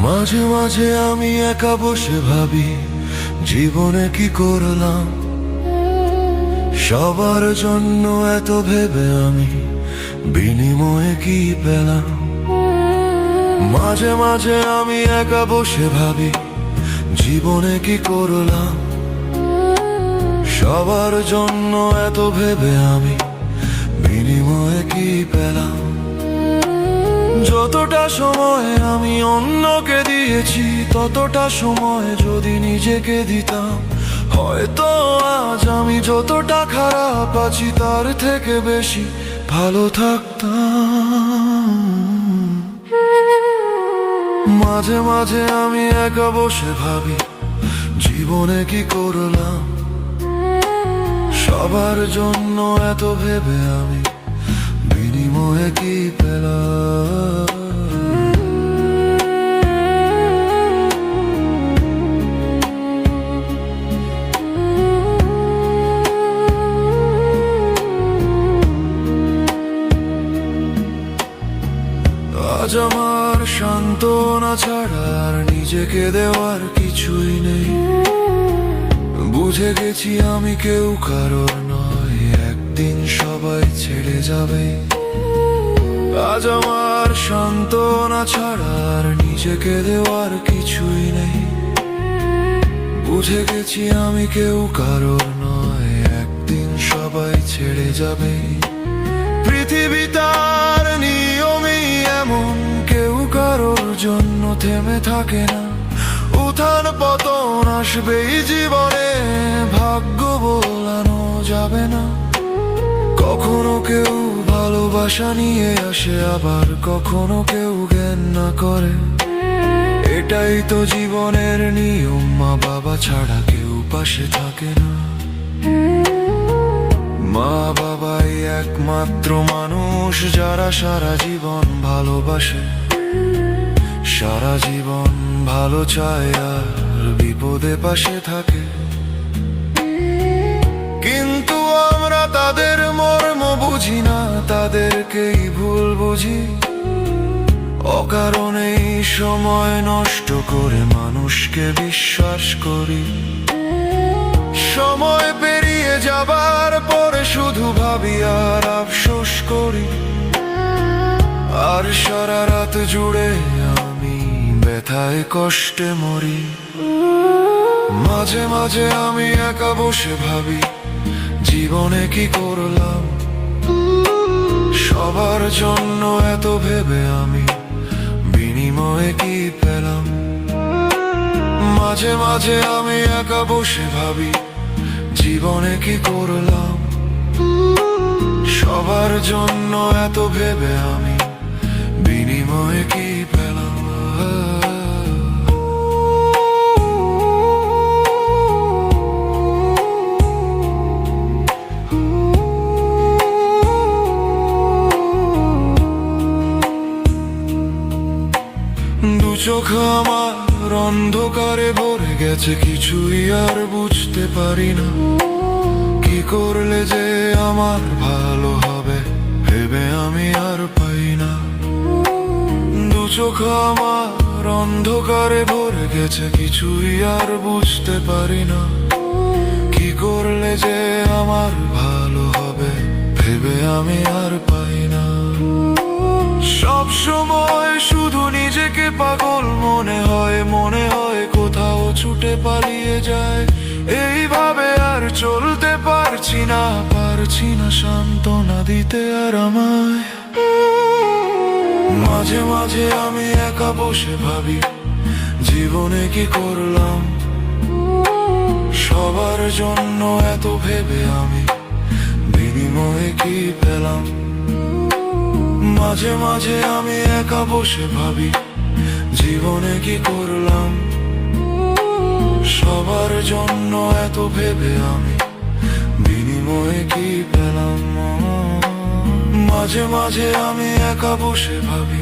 মাঝে মাঝে আমি একা বসে ভাবি, জীবনে কি করলাম। সবার জন্য এত ভেবে আমি বিনিময়ে কি পেলাম। মাঝে মাঝে আমি একা বসে ভাবি, জীবনে কি করলাম। সবার জন্য এত ভেবে আমি বিনিময়ে কি পেলাম। যতটা সময় আমি অন্যকে দিয়েছি, ততটা সময় যদি নিজেকে দিতাম, হয়তো আজ আমি যতটা খারাপ আছি তার থেকে বেশি ভালো থাকতাম। মাঝে মাঝে আমি একা বসে ভাবি, জীবনে কি করলাম। সবার জন্য এত ভেবে আমি বিনিময়ে কি পেলাম। আজ আমার সান্ত্বনা ছাড়া আর নিজেকে দেওয়ার কিছুই নেই। বুঝে গেছি আমি কেউ কারোর নয়, একদিন সবাই ছেড়ে যাবে। আজ আমার সান্ত্বনা ছাড়া আর নিজেকে দেওয়ার কিছুই নেই। বুঝে গেছি আমি কেউ কারোর নয়, একদিন সবাই ছেড়ে যাবে। পৃথিবী তার নিয়মই এমন, কেউ কারোর জন্য থেমে থাকে না। উত্থান পতন আসবেই জীবনে, ভাগ্য বোলানো যাবে না। কখনো কেউ ভালোবাসা নিয়ে আসে, আবার কখনো কেউ জ্ঞান না করে। এটাই তো জীবনের নিয়ম, মা বাবা ছাড়া কেউ পাশে থাকে না। মা বাবাই একমাত্র মানুষ যারা সারা জীবন ভালোবাসে, সারা জীবন ভালো চায় আর বিপদে পাশে থাকে। কিন্তু আমরা তাদের মর্ম বুঝি না, তাদেরকেই ভুল বুঝি। অকারণেই সময় নষ্ট করে মানুষকে বিশ্বাস করি। সময় পেরিয়ে যাবার পরে শুধু ভাবি আর আফসোস করি। আর সারা রাত জুড়ে আমি ব্যথায় কষ্টে মরি। মাঝে মাঝে আমি একা বসে ভাবি, জীবনে কি করলাম। সবার জন্য এত ভেবে আমি বিনিময়ে কি পেলাম। মাঝে মাঝে আমি একা বসে ভাবি, জীবনে কি করলাম। সবার জন্য এত ভেবে আমি বিনিময়ে কি পেলাম। দু চোখ আমার অন্ধকারে ভরে গেছে, কিছুই আর বুঝতে পারি না। কি করলে যে আমার ভালো হবে ভেবে আমি আর পাই না। দু চোখ আমার অন্ধকারে ভরে গেছে, কিছুই আর বুঝতে পারি না। কি করলে যে আমার ভালো হবে ভেবে আমি আর পাই না। সব সময় শুধু নিজেকে পাগল মনে হয়, মনে হয় কোথাও ছুটে পালিয়ে যায়। এইভাবে আর চলতে পারছি না, পারছি না সান্ত্বনা দিতে আর আমায়। মাঝে মাঝে আমি একা বসে ভাবি, জীবনে কি করলাম। সবার জন্য এত ভেবে আমি বিনিময়ে কি পেলাম। মাঝে মাঝে আমি একা বসে ভাবি, জীবনে কি করলাম। সবার জন্য এত ভেবে আমি বিনিময়ে কি পেলাম। মাঝে মাঝে আমি একা বসে ভাবি,